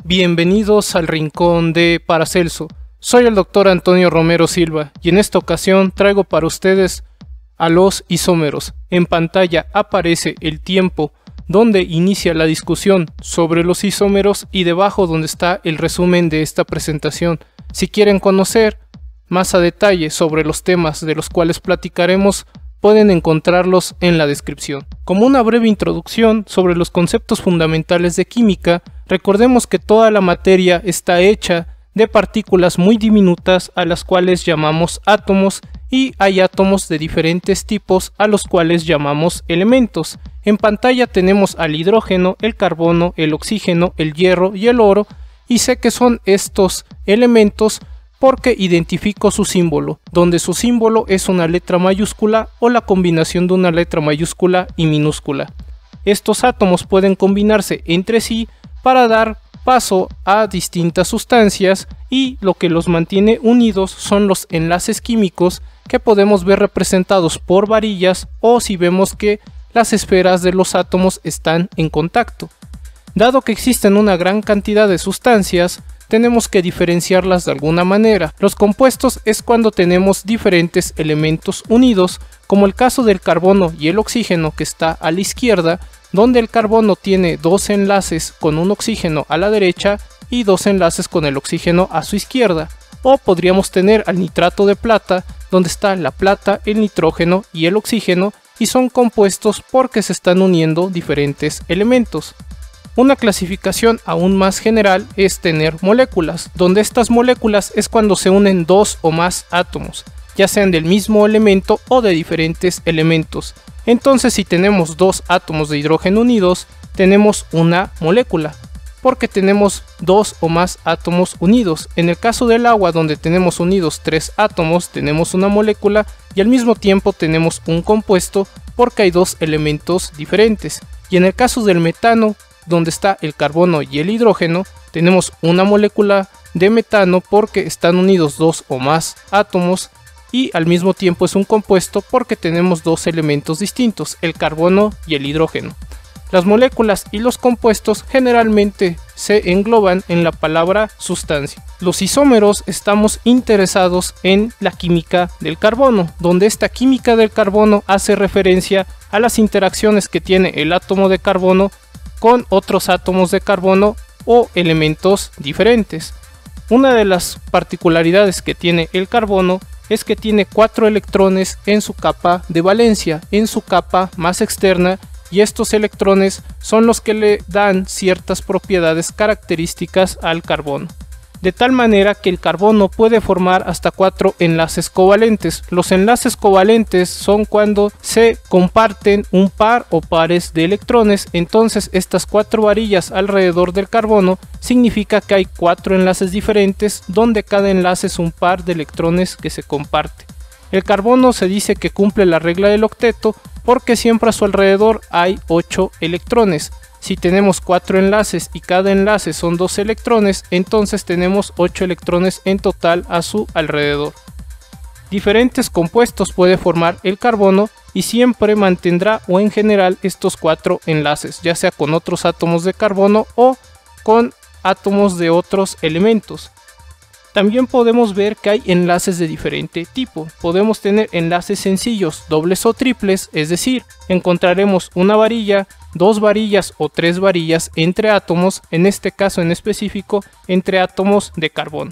Bienvenidos al rincón de Paracelso. Soy el Dr. Antonio Romero Silva y en esta ocasión traigo para ustedes a los isómeros. En pantalla aparece el tiempo donde inicia la discusión sobre los isómeros y debajo donde está el resumen de esta presentación. Si quieren conocer más a detalle sobre los temas de los cuales platicaremos, pueden encontrarlos en la descripción. Como una breve introducción sobre los conceptos fundamentales de química, recordemos que toda la materia está hecha de partículas muy diminutas a las cuales llamamos átomos, y hay átomos de diferentes tipos a los cuales llamamos elementos. En pantalla tenemos al hidrógeno, el carbono, el oxígeno, el hierro y el oro, y sé que son estos elementos porque identifico su símbolo, donde su símbolo es una letra mayúscula o la combinación de una letra mayúscula y minúscula. Estos átomos pueden combinarse entre sí para dar paso a distintas sustancias, y lo que los mantiene unidos son los enlaces químicos que podemos ver representados por varillas o si vemos que las esferas de los átomos están en contacto. Dado que existen una gran cantidad de sustancias, tenemos que diferenciarlas de alguna manera. Los compuestos es cuando tenemos diferentes elementos unidos, como el caso del carbono y el oxígeno que está a la izquierda, donde el carbono tiene dos enlaces con un oxígeno a la derecha y dos enlaces con el oxígeno a su izquierda. O podríamos tener al nitrato de plata, donde está la plata, el nitrógeno y el oxígeno, y son compuestos porque se están uniendo diferentes elementos. Una clasificación aún más general es tener moléculas, donde estas moléculas es cuando se unen dos o más átomos, ya sean del mismo elemento o de diferentes elementos. Entonces, si tenemos dos átomos de hidrógeno unidos, tenemos una molécula, porque tenemos dos o más átomos unidos. En el caso del agua, donde tenemos unidos tres átomos, tenemos una molécula y al mismo tiempo tenemos un compuesto porque hay dos elementos diferentes. Y en el caso del metano, donde está el carbono y el hidrógeno, tenemos una molécula de metano porque están unidos dos o más átomos, y al mismo tiempo es un compuesto porque tenemos dos elementos distintos, el carbono y el hidrógeno. Las moléculas y los compuestos generalmente se engloban en la palabra sustancia. Los isómeros estamos interesados en la química del carbono, donde esta química del carbono hace referencia a las interacciones que tiene el átomo de carbono con otros átomos de carbono o elementos diferentes. Una de las particularidades que tiene el carbono es que tiene 4 electrones en su capa de valencia, en su capa más externa, y estos electrones son los que le dan ciertas propiedades características al carbono. De tal manera que el carbono puede formar hasta 4 enlaces covalentes. Los enlaces covalentes son cuando se comparten un par o pares de electrones. Entonces estas 4 varillas alrededor del carbono significa que hay 4 enlaces diferentes, donde cada enlace es un par de electrones que se comparte. El carbono se dice que cumple la regla del octeto porque siempre a su alrededor hay 8 electrones. Si tenemos 4 enlaces y cada enlace son 2 electrones, entonces tenemos 8 electrones en total a su alrededor. Diferentes compuestos puede formar el carbono y siempre mantendrá o en general estos 4 enlaces, ya sea con otros átomos de carbono o con átomos de otros elementos. También podemos ver que hay enlaces de diferente tipo. Podemos tener enlaces sencillos, dobles o triples, es decir, encontraremos una varilla, 2 varillas o 3 varillas entre átomos, en este caso en específico entre átomos de carbono.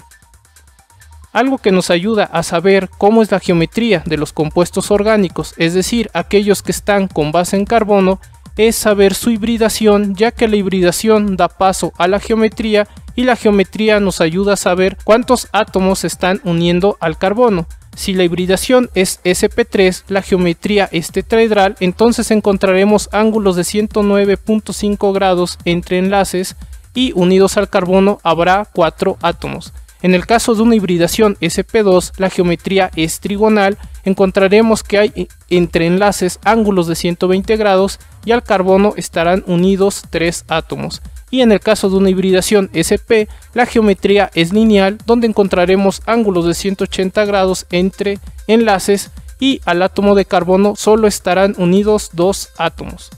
Algo que nos ayuda a saber cómo es la geometría de los compuestos orgánicos, es decir, aquellos que están con base en carbono, es saber su hibridación, ya que la hibridación da paso a la geometría y la geometría nos ayuda a saber cuántos átomos se están uniendo al carbono. Si la hibridación es sp3, la geometría es tetraedral, entonces encontraremos ángulos de 109.5 grados entre enlaces y unidos al carbono habrá 4 átomos. En el caso de una hibridación sp2, la geometría es trigonal, encontraremos que hay entre enlaces ángulos de 120 grados y al carbono estarán unidos 3 átomos. Y en el caso de una hibridación sp, la geometría es lineal, donde encontraremos ángulos de 180 grados entre enlaces y al átomo de carbono solo estarán unidos 2 átomos.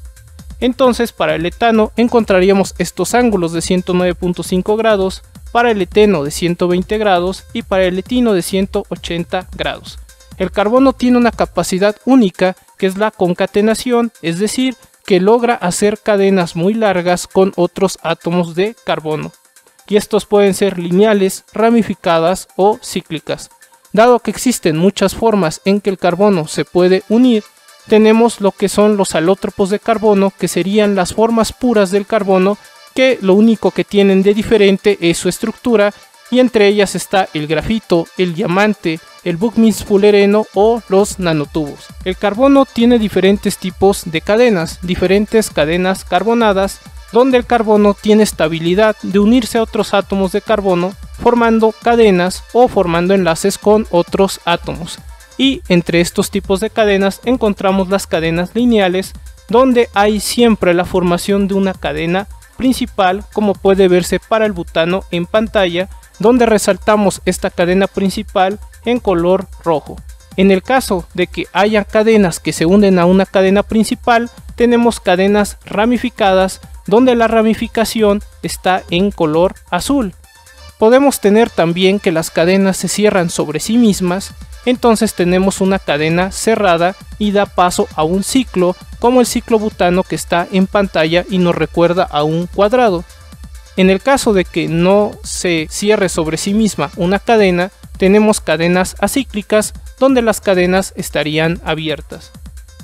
Entonces para el etano encontraríamos estos ángulos de 109.5 grados, para el eteno de 120 grados y para el etino de 180 grados. El carbono tiene una capacidad única que es la concatenación, es decir, que logra hacer cadenas muy largas con otros átomos de carbono. Y estos pueden ser lineales, ramificadas o cíclicas. Dado que existen muchas formas en que el carbono se puede unir, tenemos lo que son los alótropos de carbono, que serían las formas puras del carbono, que lo único que tienen de diferente es su estructura, y entre ellas está el grafito, el diamante, el buckminster-fullereno o los nanotubos. El carbono tiene diferentes tipos de cadenas, diferentes cadenas carbonadas, donde el carbono tiene estabilidad de unirse a otros átomos de carbono, formando cadenas o formando enlaces con otros átomos. Y entre estos tipos de cadenas encontramos las cadenas lineales, donde hay siempre la formación de una cadena principal, como puede verse para el butano en pantalla, donde resaltamos esta cadena principal en color rojo. En el caso de que haya cadenas que se unen a una cadena principal, tenemos cadenas ramificadas, donde la ramificación está en color azul. Podemos tener también que las cadenas se cierran sobre sí mismas, entonces tenemos una cadena cerrada y da paso a un ciclo, como el ciclo butano que está en pantalla y nos recuerda a un cuadrado. En el caso de que no se cierre sobre sí misma una cadena, tenemos cadenas acíclicas, donde las cadenas estarían abiertas.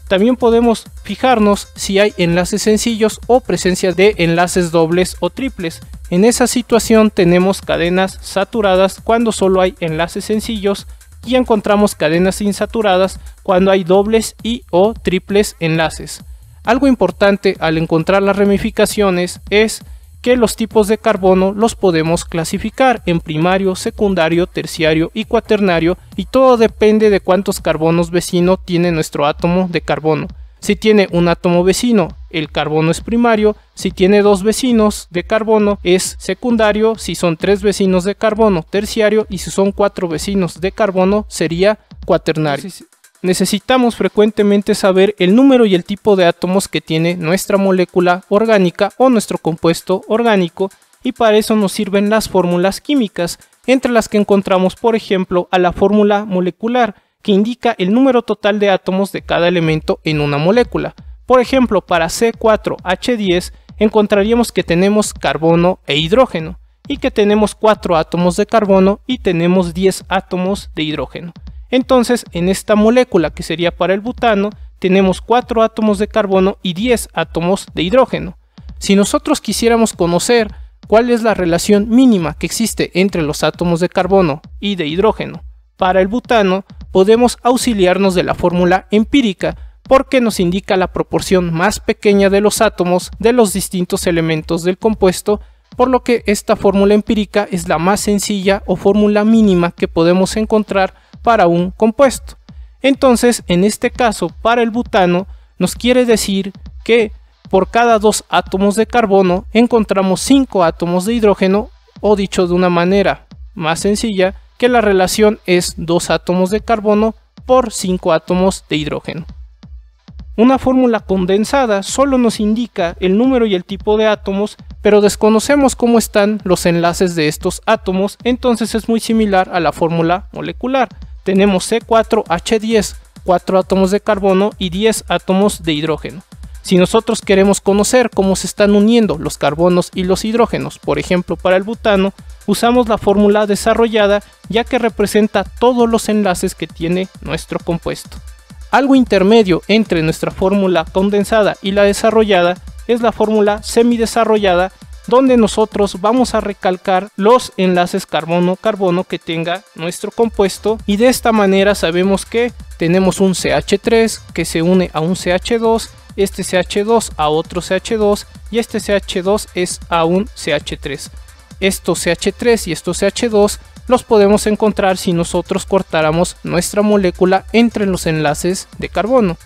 También podemos fijarnos si hay enlaces sencillos o presencia de enlaces dobles o triples. En esa situación tenemos cadenas saturadas cuando solo hay enlaces sencillos, y encontramos cadenas insaturadas cuando hay dobles y o triples enlaces. Algo importante al encontrar las ramificaciones es que los tipos de carbono los podemos clasificar en primario, secundario, terciario y cuaternario, y todo depende de cuántos carbonos vecino tiene nuestro átomo de carbono. Si tiene un átomo vecino, el carbono es primario; si tiene dos vecinos de carbono, es secundario; si son tres vecinos de carbono, terciario; y si son cuatro vecinos de carbono, sería cuaternario. Necesitamos frecuentemente saber el número y el tipo de átomos que tiene nuestra molécula orgánica o nuestro compuesto orgánico, y para eso nos sirven las fórmulas químicas, entre las que encontramos, por ejemplo, a la fórmula molecular, que indica el número total de átomos de cada elemento en una molécula. Por ejemplo, para C4H10 encontraríamos que tenemos carbono e hidrógeno, y que tenemos 4 átomos de carbono y tenemos 10 átomos de hidrógeno. Entonces, en esta molécula, que sería para el butano, tenemos 4 átomos de carbono y 10 átomos de hidrógeno. Si nosotros quisiéramos conocer cuál es la relación mínima que existe entre los átomos de carbono y de hidrógeno para el butano, podemos auxiliarnos de la fórmula empírica, porque nos indica la proporción más pequeña de los átomos de los distintos elementos del compuesto, por lo que esta fórmula empírica es la más sencilla o fórmula mínima que podemos encontrar para un compuesto. Entonces, en este caso, para el butano, nos quiere decir que por cada 2 átomos de carbono encontramos 5 átomos de hidrógeno, o dicho de una manera más sencilla, que la relación es 2 átomos de carbono por 5 átomos de hidrógeno. Una fórmula condensada solo nos indica el número y el tipo de átomos, pero desconocemos cómo están los enlaces de estos átomos, entonces es muy similar a la fórmula molecular. Tenemos C4H10, 4 átomos de carbono y 10 átomos de hidrógeno. Si nosotros queremos conocer cómo se están uniendo los carbonos y los hidrógenos, por ejemplo para el butano, usamos la fórmula desarrollada, ya que representa todos los enlaces que tiene nuestro compuesto. Algo intermedio entre nuestra fórmula condensada y la desarrollada es la fórmula semidesarrollada, donde nosotros vamos a recalcar los enlaces carbono-carbono que tenga nuestro compuesto, y de esta manera sabemos que tenemos un CH3 que se une a un CH2, este CH2 a otro CH2 y este CH2 es a un CH3. Estos CH3 y estos CH2 los podemos encontrar si nosotros cortáramos nuestra molécula entre los enlaces de carbono.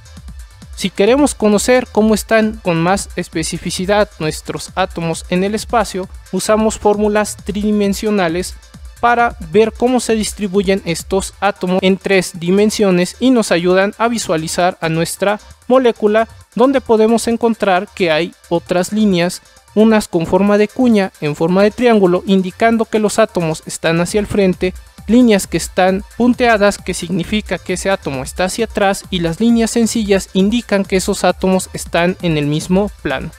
Si queremos conocer cómo están con más especificidad nuestros átomos en el espacio, usamos fórmulas tridimensionales, para ver cómo se distribuyen estos átomos en 3 dimensiones y nos ayudan a visualizar a nuestra molécula, donde podemos encontrar que hay otras líneas, unas con forma de cuña en forma de triángulo, indicando que los átomos están hacia el frente, líneas que están punteadas, que significa que ese átomo está hacia atrás, y las líneas sencillas indican que esos átomos están en el mismo plano.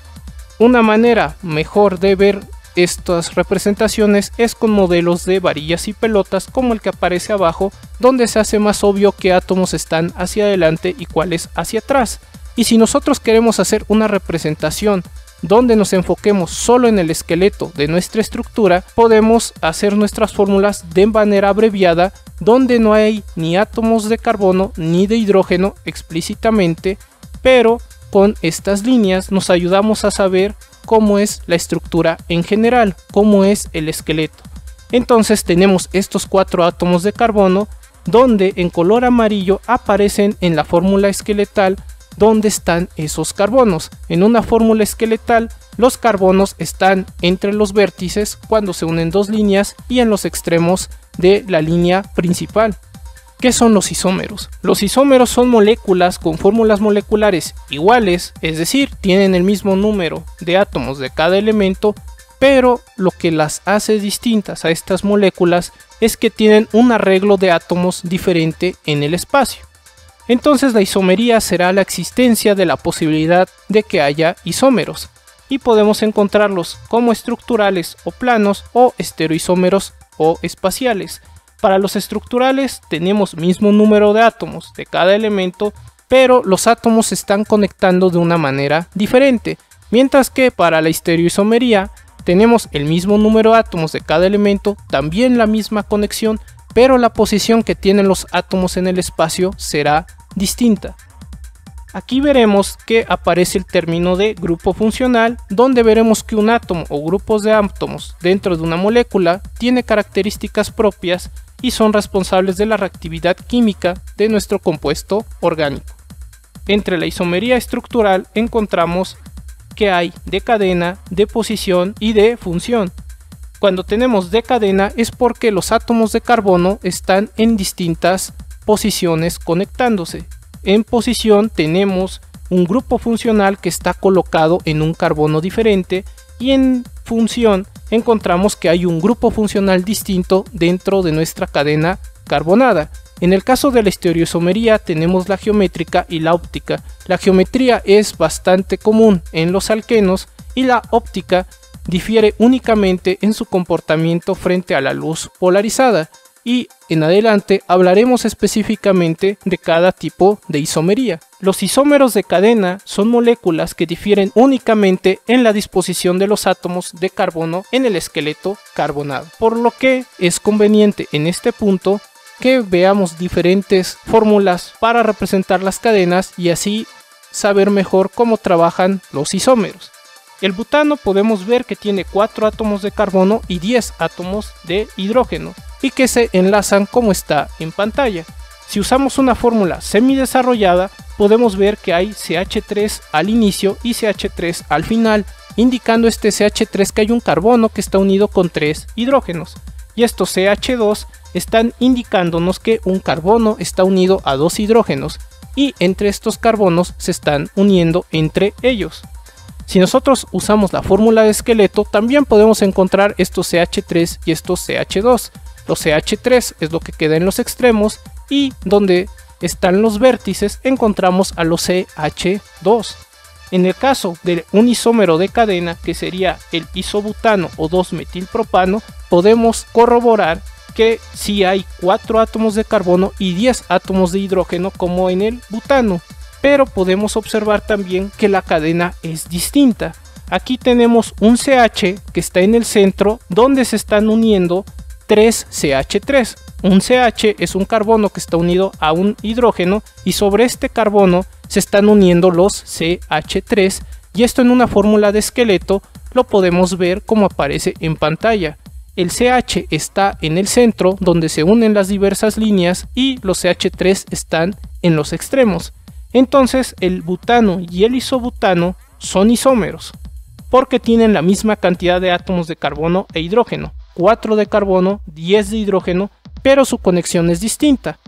Una manera mejor de ver estas representaciones es con modelos de varillas y pelotas como el que aparece abajo, donde se hace más obvio qué átomos están hacia adelante y cuáles hacia atrás. Y si nosotros queremos hacer una representación donde nos enfoquemos solo en el esqueleto de nuestra estructura, podemos hacer nuestras fórmulas de manera abreviada, donde no hay ni átomos de carbono ni de hidrógeno explícitamente, pero con estas líneas nos ayudamos a saber cómo es la estructura en general, cómo es el esqueleto. Entonces tenemos estos 4 átomos de carbono, donde en color amarillo aparecen en la fórmula esqueletal donde están esos carbonos. En una fórmula esqueletal, los carbonos están entre los vértices cuando se unen 2 líneas y en los extremos de la línea principal. ¿Qué son los isómeros? Los isómeros son moléculas con fórmulas moleculares iguales, es decir, tienen el mismo número de átomos de cada elemento, pero lo que las hace distintas a estas moléculas es que tienen un arreglo de átomos diferente en el espacio. Entonces la isomería será la existencia de la posibilidad de que haya isómeros, y podemos encontrarlos como estructurales o planos, o estereoisómeros o espaciales. Para los estructurales tenemos mismo número de átomos de cada elemento, pero los átomos se están conectando de una manera diferente, mientras que para la estereoisomería tenemos el mismo número de átomos de cada elemento, también la misma conexión, pero la posición que tienen los átomos en el espacio será distinta. Aquí veremos que aparece el término de grupo funcional, donde veremos que un átomo o grupos de átomos dentro de una molécula tiene características propias y son responsables de la reactividad química de nuestro compuesto orgánico. Entre la isomería estructural encontramos que hay de cadena, de posición y de función. Cuando tenemos de cadena es porque los átomos de carbono están en distintas posiciones conectándose. En posición tenemos un grupo funcional que está colocado en un carbono diferente, y en función encontramos que hay un grupo funcional distinto dentro de nuestra cadena carbonada. En el caso de la estereoisomería tenemos la geométrica y la óptica. La geometría es bastante común en los alquenos y la óptica difiere únicamente en su comportamiento frente a la luz polarizada, y en adelante hablaremos específicamente de cada tipo de isomería. Los isómeros de cadena son moléculas que difieren únicamente en la disposición de los átomos de carbono en el esqueleto carbonado, por lo que es conveniente en este punto que veamos diferentes fórmulas para representar las cadenas y así saber mejor cómo trabajan los isómeros. El butano podemos ver que tiene 4 átomos de carbono y 10 átomos de hidrógeno, y que se enlazan como está en pantalla. Si usamos una fórmula semidesarrollada, podemos ver que hay CH3 al inicio y CH3 al final, indicando este CH3 que hay un carbono que está unido con 3 hidrógenos, y estos CH2 están indicándonos que un carbono está unido a 2 hidrógenos, y entre estos carbonos se están uniendo entre ellos. Si nosotros usamos la fórmula de esqueleto, también podemos encontrar estos CH3 y estos CH2. Los CH3 es lo que queda en los extremos, y donde están los vértices encontramos a los CH2. En el caso de un isómero de cadena, que sería el isobutano o 2-metilpropano, podemos corroborar que sí hay 4 átomos de carbono y 10 átomos de hidrógeno como en el butano, pero podemos observar también que la cadena es distinta. Aquí tenemos un CH que está en el centro, donde se están uniendo 3 CH3. Un CH es un carbono que está unido a un hidrógeno, y sobre este carbono se están uniendo los CH3, y esto en una fórmula de esqueleto lo podemos ver como aparece en pantalla. El CH está en el centro, donde se unen las diversas líneas, y los CH3 están en los extremos. Entonces el butano y el isobutano son isómeros, porque tienen la misma cantidad de átomos de carbono e hidrógeno. 4 de carbono, 10 de hidrógeno, pero su conexión es distinta.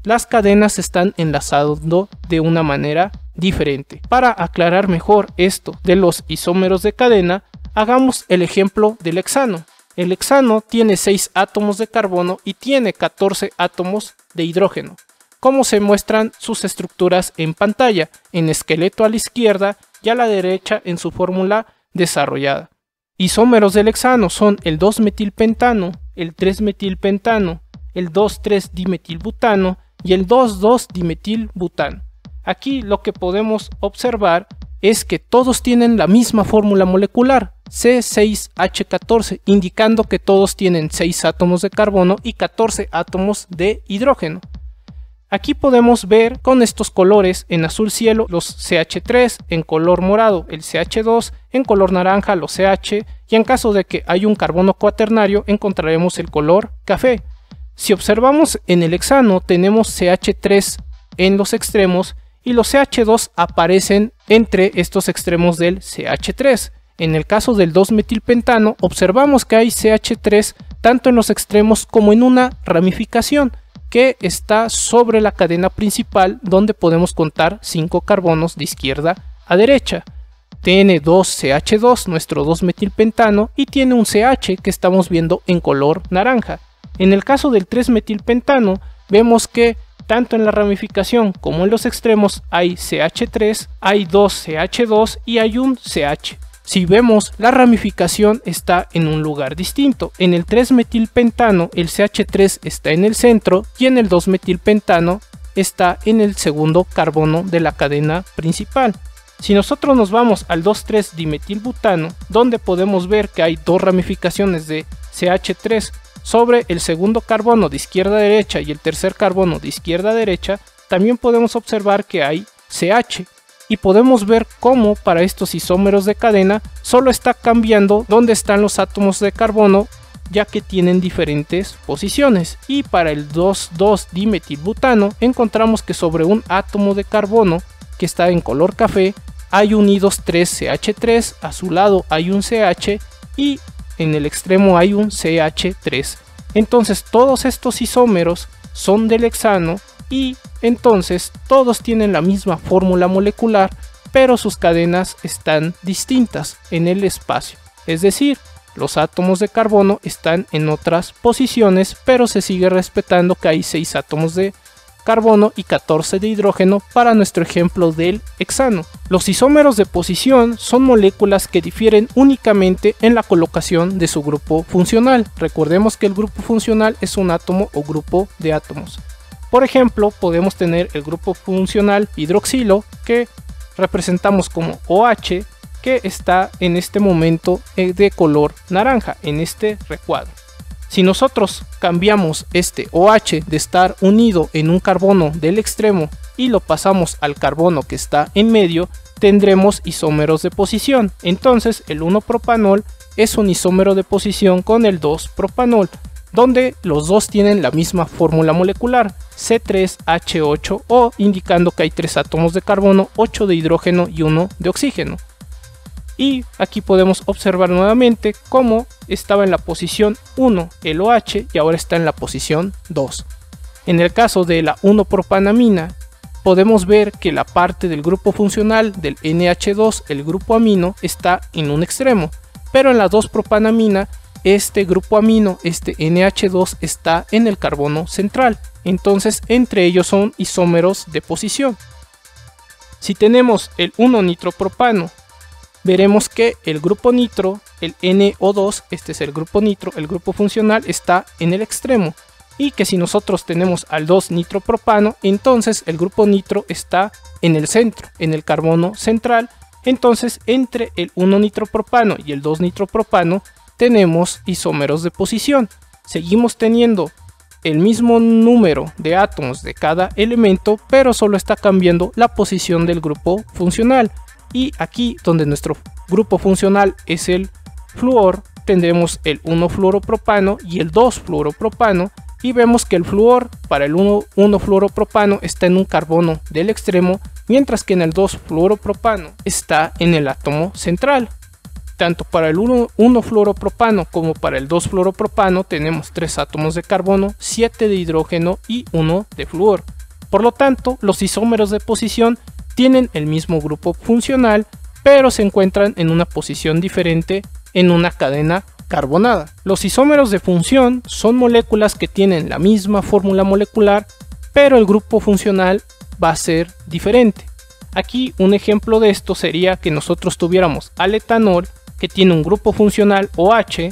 Las cadenas están enlazando de una manera diferente. Para aclarar mejor esto de los isómeros de cadena, hagamos el ejemplo del hexano. El hexano tiene 6 átomos de carbono y tiene 14 átomos de hidrógeno, como se muestran sus estructuras en pantalla, en esqueleto a la izquierda y a la derecha en su fórmula desarrollada. Isómeros del hexano son el 2-metilpentano, el 3-metilpentano, el 2,3-dimetilbutano y el 2,2-dimetilbutano. Aquí lo que podemos observar es que todos tienen la misma fórmula molecular, C6H14, indicando que todos tienen 6 átomos de carbono y 14 átomos de hidrógeno. Aquí podemos ver con estos colores en azul cielo los CH3, en color morado el CH2, en color naranja los CH y en caso de que hay un carbono cuaternario encontraremos el color café. Si observamos en el hexano tenemos CH3 en los extremos y los CH2 aparecen entre estos extremos del CH3. En el caso del 2-metilpentano observamos que hay CH3 tanto en los extremos como en una ramificación que está sobre la cadena principal donde podemos contar 5 carbonos de izquierda a derecha. Tiene 2 CH2, nuestro 2-metilpentano, y tiene un CH que estamos viendo en color naranja. En el caso del 3-metilpentano vemos que tanto en la ramificación como en los extremos hay CH3, hay 2 CH2 y hay un CH. Si vemos, la ramificación está en un lugar distinto. En el 3-metilpentano el CH3 está en el centro y en el 2-metilpentano está en el segundo carbono de la cadena principal. Si nosotros nos vamos al 2,3-dimetilbutano, donde podemos ver que hay 2 ramificaciones de CH3 sobre el segundo carbono de izquierda a derecha y el tercer carbono de izquierda a derecha, también podemos observar que hay CH. Y podemos ver cómo para estos isómeros de cadena solo está cambiando dónde están los átomos de carbono, ya que tienen diferentes posiciones. Y para el 2,2-dimetilbutano encontramos que sobre un átomo de carbono que está en color café hay unidos 3 CH3, a su lado hay un CH y en el extremo hay un CH3. Entonces todos estos isómeros son del hexano y entonces todos tienen la misma fórmula molecular, pero sus cadenas están distintas en el espacio. Es decir, los átomos de carbono están en otras posiciones, pero se sigue respetando que hay 6 átomos de carbono y 14 de hidrógeno para nuestro ejemplo del hexano. Los isómeros de posición son moléculas que difieren únicamente en la colocación de su grupo funcional. Recordemos que el grupo funcional es un átomo o grupo de átomos. Por ejemplo, podemos tener el grupo funcional hidroxilo que representamos como OH, que está en este momento de color naranja en este recuadro. Si nosotros cambiamos este OH de estar unido en un carbono del extremo y lo pasamos al carbono que está en medio, tendremos isómeros de posición. Entonces el 1-propanol es un isómero de posición con el 2-propanol, donde los dos tienen la misma fórmula molecular, C3H8O, indicando que hay 3 átomos de carbono, 8 de hidrógeno y 1 de oxígeno. Y aquí podemos observar nuevamente cómo estaba en la posición 1 el OH y ahora está en la posición 2. En el caso de la 1-propanamina, podemos ver que la parte del grupo funcional del NH2, el grupo amino, está en un extremo, pero en la 2-propanamina, este grupo amino, este NH2, está en el carbono central. Entonces, entre ellos son isómeros de posición. Si tenemos el 1-nitropropano, veremos que el grupo nitro, el NO2, este es el grupo nitro, el grupo funcional, está en el extremo. Y que si nosotros tenemos al 2-nitropropano, entonces el grupo nitro está en el centro, en el carbono central. Entonces, entre el 1-nitropropano y el 2-nitropropano, tenemos isómeros de posición. Seguimos teniendo el mismo número de átomos de cada elemento, pero solo está cambiando la posición del grupo funcional. Y aquí donde nuestro grupo funcional es el flúor, tendremos el 1-fluoropropano y el 2-fluoropropano, y vemos que el flúor para el 1-fluoropropano está en un carbono del extremo, mientras que en el 2-fluoropropano está en el átomo central. tanto para el 1,1-fluoropropano como para el 2-fluoropropano tenemos 3 átomos de carbono, 7 de hidrógeno y 1 de flúor. Por lo tanto, los isómeros de posición tienen el mismo grupo funcional, pero se encuentran en una posición diferente en una cadena carbonada. Los isómeros de función son moléculas que tienen la misma fórmula molecular, pero el grupo funcional va a ser diferente. Aquí un ejemplo de esto sería que nosotros tuviéramos al etanol, que tiene un grupo funcional OH,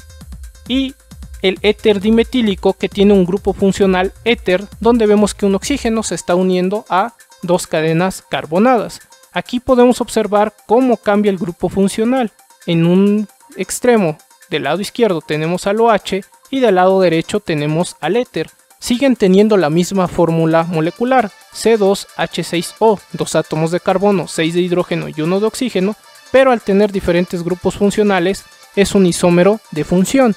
y el éter dimetílico, que tiene un grupo funcional éter, donde vemos que un oxígeno se está uniendo a dos cadenas carbonadas. Aquí podemos observar cómo cambia el grupo funcional. En un extremo del lado izquierdo tenemos al OH y del lado derecho tenemos al éter. Siguen teniendo la misma fórmula molecular, C2H6O, 2 átomos de carbono, 6 de hidrógeno y 1 de oxígeno, pero al tener diferentes grupos funcionales es un isómero de función.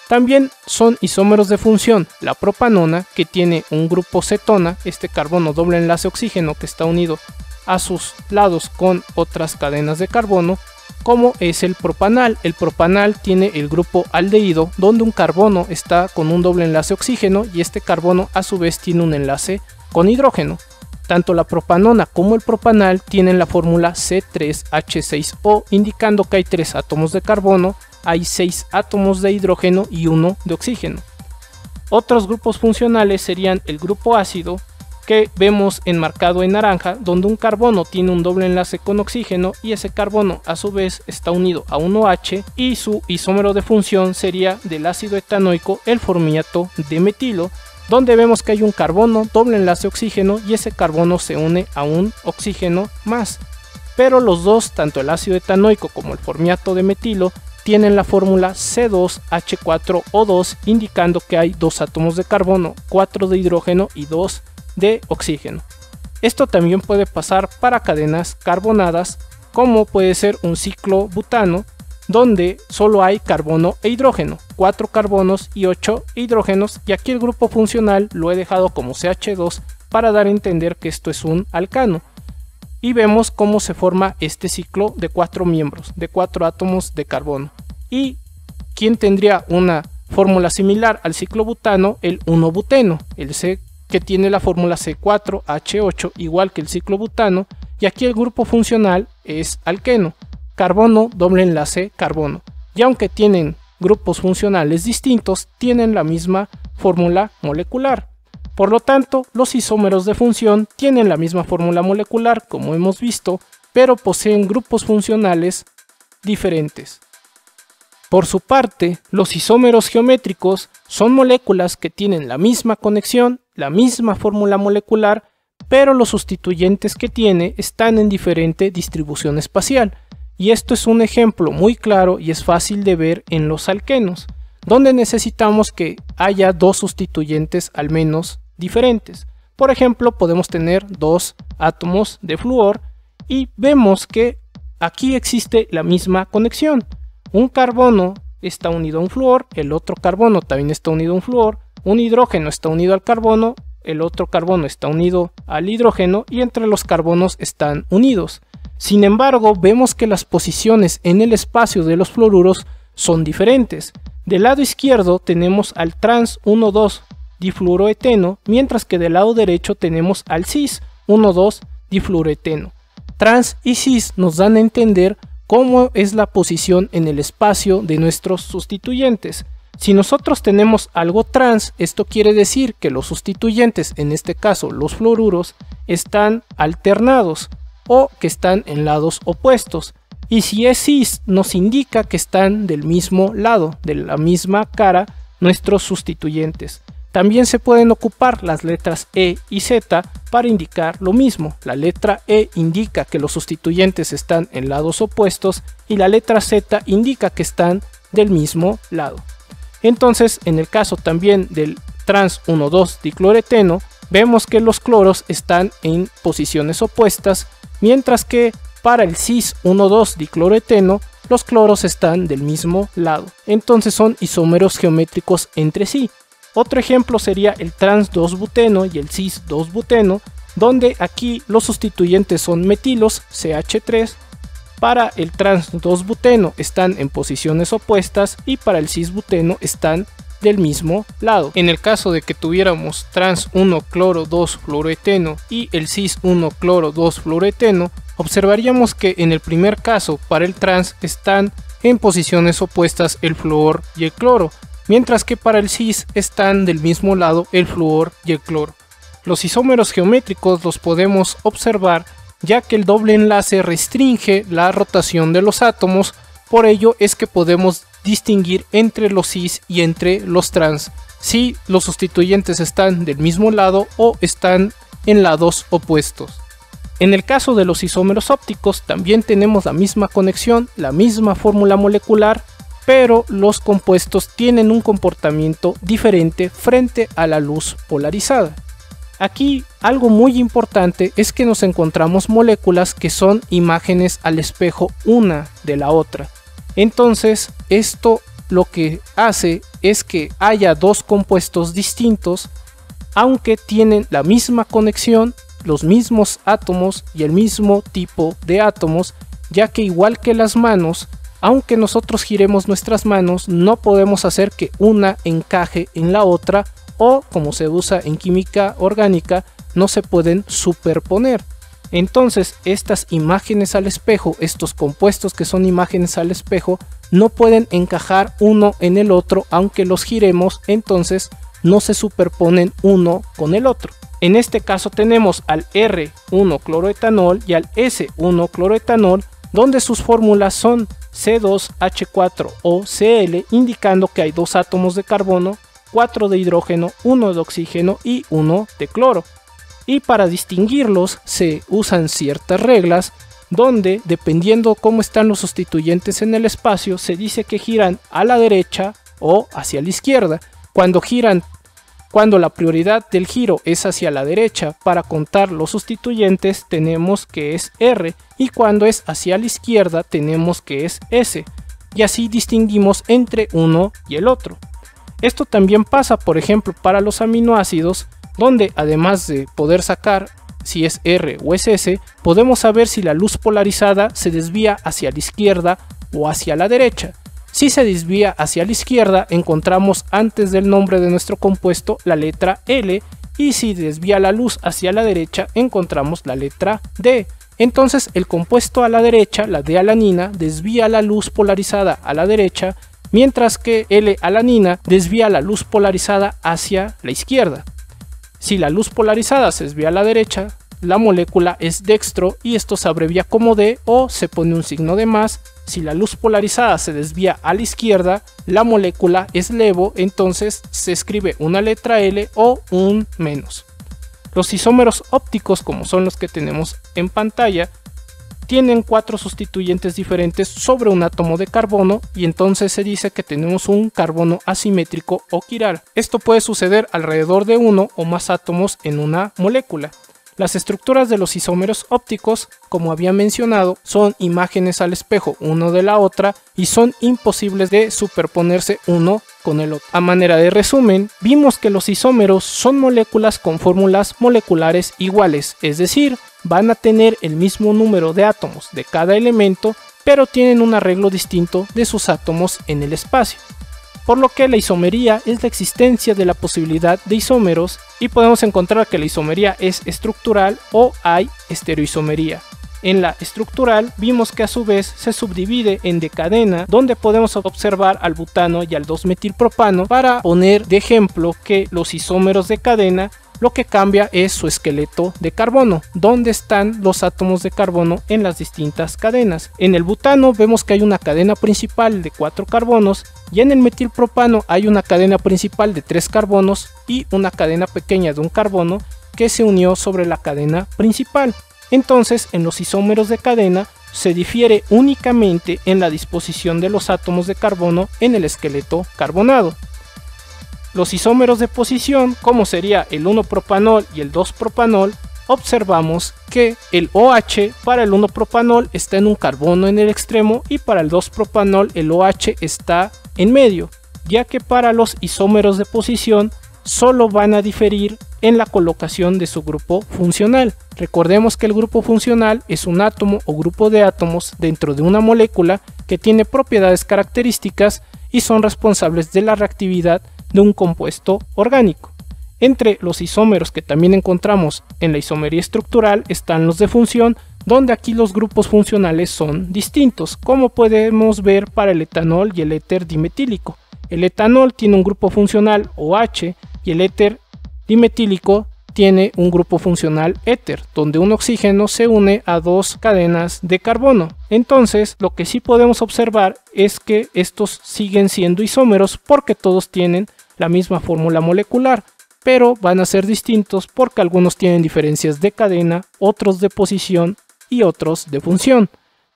También son isómeros de función la propanona, que tiene un grupo cetona, este carbono doble enlace oxígeno que está unido a sus lados con otras cadenas de carbono, como es el propanal. El propanal tiene el grupo aldehído, donde un carbono está con un doble enlace oxígeno y este carbono a su vez tiene un enlace con hidrógeno. Tanto la propanona como el propanal tienen la fórmula C3H6O, indicando que hay 3 átomos de carbono, hay 6 átomos de hidrógeno y 1 de oxígeno. Otros grupos funcionales serían el grupo ácido, que vemos enmarcado en naranja, donde un carbono tiene un doble enlace con oxígeno y ese carbono a su vez está unido a un OH, y su isómero de función sería del ácido etanoico el formiato de metilo, donde vemos que hay un carbono doble enlace oxígeno y ese carbono se une a un oxígeno más. Pero los dos, tanto el ácido etanoico como el formiato de metilo, tienen la fórmula C2H4O2, indicando que hay 2 átomos de carbono, 4 de hidrógeno y 2 de oxígeno. Esto también puede pasar para cadenas carbonadas, como puede ser un ciclo butano, donde solo hay carbono e hidrógeno, 4 carbonos y 8 hidrógenos, y aquí el grupo funcional lo he dejado como CH2 para dar a entender que esto es un alcano. Y vemos cómo se forma este ciclo de 4 miembros, de 4 átomos de carbono. ¿Y quién tendría una fórmula similar al ciclo butano? El 1-buteno, el C, que tiene la fórmula C4H8, igual que el ciclo butano, y aquí el grupo funcional es alqueno, carbono doble enlace carbono, y aunque tienen grupos funcionales distintos, tienen la misma fórmula molecular. Por lo tanto, los isómeros de función tienen la misma fórmula molecular, como hemos visto, pero poseen grupos funcionales diferentes. Por su parte, los isómeros geométricos son moléculas que tienen la misma conexión, la misma fórmula molecular, pero los sustituyentes que tiene están en diferente distribución espacial. Y esto es un ejemplo muy claro y es fácil de ver en los alquenos, donde necesitamos que haya 2 sustituyentes al menos diferentes. Por ejemplo, podemos tener 2 átomos de flúor y vemos que aquí existe la misma conexión. Un carbono está unido a un flúor, el otro carbono también está unido a un flúor, un hidrógeno está unido al carbono, el otro carbono está unido al hidrógeno y entre los carbonos están unidos. Sin embargo, vemos que las posiciones en el espacio de los fluoruros son diferentes. Del lado izquierdo tenemos al trans 1,2 difluoroeteno, mientras que del lado derecho tenemos al cis 1,2 difluoroeteno. Trans y cis nos dan a entender cómo es la posición en el espacio de nuestros sustituyentes. Si nosotros tenemos algo trans, esto quiere decir que los sustituyentes, en este caso los fluoruros, están alternados o que están en lados opuestos. Y si es cis, nos indica que están del mismo lado, de la misma cara, nuestros sustituyentes. También se pueden ocupar las letras E y Z para indicar lo mismo. La letra E indica que los sustituyentes están en lados opuestos y la letra Z indica que están del mismo lado. Entonces, en el caso también del trans 1,2 dicloreteno, vemos que los cloros están en posiciones opuestas, mientras que para el cis 1,2 dicloreteno, los cloros están del mismo lado. Entonces son isómeros geométricos entre sí. Otro ejemplo sería el trans 2-buteno y el cis 2-buteno, donde aquí los sustituyentes son metilos, CH3, Para el trans 2-buteno están en posiciones opuestas y para el cis-buteno están del mismo lado. En el caso de que tuviéramos trans 1-cloro-2-fluoroeteno y el cis 1-cloro-2-fluoroeteno, observaríamos que en el primer caso para el trans están en posiciones opuestas el flúor y el cloro, mientras que para el cis están del mismo lado el flúor y el cloro. Los isómeros geométricos los podemos observar ya que el doble enlace restringe la rotación de los átomos, por ello es que podemos distinguir entre los cis y entre los trans, si los sustituyentes están del mismo lado o están en lados opuestos. En el caso de los isómeros ópticos también tenemos la misma conexión, la misma fórmula molecular, pero los compuestos tienen un comportamiento diferente frente a la luz polarizada. Aquí algo muy importante es que nos encontramos moléculas que son imágenes al espejo una de la otra. Entonces esto lo que hace es que haya dos compuestos distintos, aunque tienen la misma conexión, los mismos átomos y el mismo tipo de átomos, ya que igual que las manos, aunque nosotros giremos nuestras manos, no podemos hacer que una encaje en la otra, o como se usa en química orgánica, no se pueden superponer. Entonces estas imágenes al espejo, estos compuestos que son imágenes al espejo, no pueden encajar uno en el otro aunque los giremos, entonces no se superponen uno con el otro. En este caso tenemos al R1-cloroetanol y al S1-cloroetanol, donde sus fórmulas son C2H4OCl, indicando que hay dos átomos de carbono, 4 de hidrógeno, 1 de oxígeno y 1 de cloro. Y para distinguirlos se usan ciertas reglas donde, dependiendo cómo están los sustituyentes en el espacio, se dice que giran a la derecha o hacia la izquierda. Cuando la prioridad del giro es hacia la derecha, para contar los sustituyentes tenemos que es R, y cuando es hacia la izquierda tenemos que es S, y así distinguimos entre uno y el otro. Esto también pasa, por ejemplo, para los aminoácidos, donde además de poder sacar si es R o es S, podemos saber si la luz polarizada se desvía hacia la izquierda o hacia la derecha. Si se desvía hacia la izquierda, encontramos antes del nombre de nuestro compuesto la letra L, y si desvía la luz hacia la derecha, encontramos la letra D. Entonces el compuesto a la derecha, la D-alanina, desvía la luz polarizada a la derecha, mientras que L-alanina desvía la luz polarizada hacia la izquierda. Si la luz polarizada se desvía a la derecha, la molécula es dextro y esto se abrevia como D o se pone un signo de más. Si la luz polarizada se desvía a la izquierda, la molécula es levo, entonces se escribe una letra L o un menos. Los isómeros ópticos, como son los que tenemos en pantalla, tienen 4 sustituyentes diferentes sobre un átomo de carbono, y entonces se dice que tenemos un carbono asimétrico o quiral. Esto puede suceder alrededor de uno o más átomos en una molécula. Las estructuras de los isómeros ópticos, como había mencionado, son imágenes al espejo uno de la otra y son imposibles de superponerse uno con el otro. A manera de resumen, vimos que los isómeros son moléculas con fórmulas moleculares iguales, es decir, van a tener el mismo número de átomos de cada elemento, pero tienen un arreglo distinto de sus átomos en el espacio. Por lo que la isomería es la existencia de la posibilidad de isómeros, y podemos encontrar que la isomería es estructural o hay estereoisomería. En la estructural vimos que a su vez se subdivide en decadena, donde podemos observar al butano y al 2-metilpropano, para poner de ejemplo que los isómeros de cadena lo que cambia es su esqueleto de carbono, donde están los átomos de carbono en las distintas cadenas. En el butano vemos que hay una cadena principal de 4 carbonos, y en el metilpropano hay una cadena principal de 3 carbonos y una cadena pequeña de un carbono que se unió sobre la cadena principal. Entonces, en los isómeros de cadena se difiere únicamente en la disposición de los átomos de carbono en el esqueleto carbonado. Los isómeros de posición, como sería el 1-propanol y el 2-propanol, observamos que el OH para el 1-propanol está en un carbono en el extremo y para el 2-propanol el OH está en medio, ya que para los isómeros de posición solo van a diferir en la colocación de su grupo funcional. Recordemos que el grupo funcional es un átomo o grupo de átomos dentro de una molécula que tiene propiedades características y son responsables de la reactividad de un compuesto orgánico. Entre los isómeros que también encontramos en la isomería estructural están los de función, donde aquí los grupos funcionales son distintos, como podemos ver para el etanol y el éter dimetílico. El etanol tiene un grupo funcional OH y el éter dimetílico tiene un grupo funcional éter, donde un oxígeno se une a dos cadenas de carbono. Entonces, lo que sí podemos observar es que estos siguen siendo isómeros porque todos tienen la misma fórmula molecular, pero van a ser distintos porque algunos tienen diferencias de cadena, otros de posición y otros de función.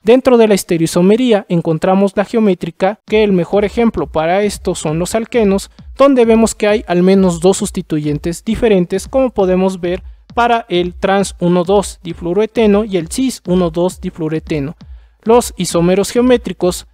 Dentro de la estereoisomería encontramos la geométrica, que el mejor ejemplo para esto son los alquenos, donde vemos que hay al menos dos sustituyentes diferentes, como podemos ver para el trans 1,2 difluoroeteno y el cis 1,2 difluoroeteno. Los isómeros geométricos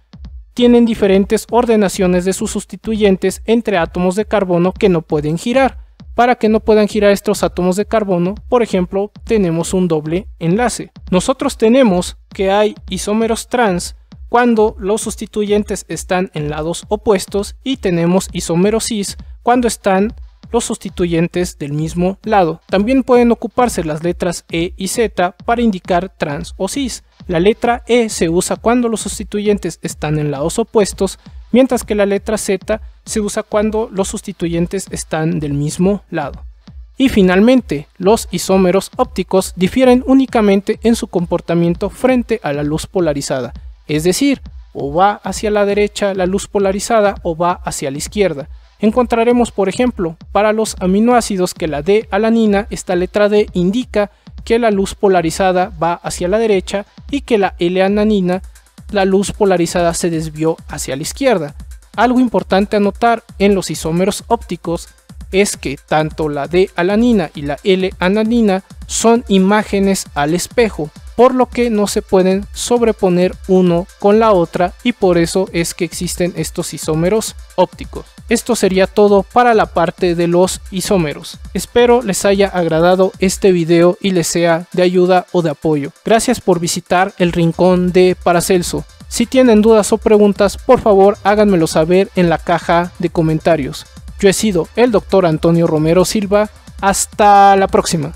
tienen diferentes ordenaciones de sus sustituyentes entre átomos de carbono que no pueden girar. Para que no puedan girar estos átomos de carbono, por ejemplo, tenemos un doble enlace. Nosotros tenemos que hay isómeros trans cuando los sustituyentes están en lados opuestos y tenemos isómeros cis cuando están los sustituyentes del mismo lado. También pueden ocuparse las letras E y Z para indicar trans o cis. La letra E se usa cuando los sustituyentes están en lados opuestos, mientras que la letra Z se usa cuando los sustituyentes están del mismo lado. Y finalmente, los isómeros ópticos difieren únicamente en su comportamiento frente a la luz polarizada, es decir, o va hacia la derecha la luz polarizada o va hacia la izquierda. Encontraremos, por ejemplo, para los aminoácidos que la D-alanina, esta letra D indica que la luz polarizada va hacia la derecha y que la L-alanina, la luz polarizada se desvió hacia la izquierda. Algo importante a notar en los isómeros ópticos es que tanto la D-alanina y la L-alanina son imágenes al espejo, por lo que no se pueden sobreponer uno con la otra y por eso es que existen estos isómeros ópticos. Esto sería todo para la parte de los isómeros. Espero les haya agradado este video y les sea de ayuda o de apoyo. Gracias por visitar el rincón de Paracelso. Si tienen dudas o preguntas, por favor háganmelo saber en la caja de comentarios. Yo he sido el Dr. Antonio Romero Silva. Hasta la próxima.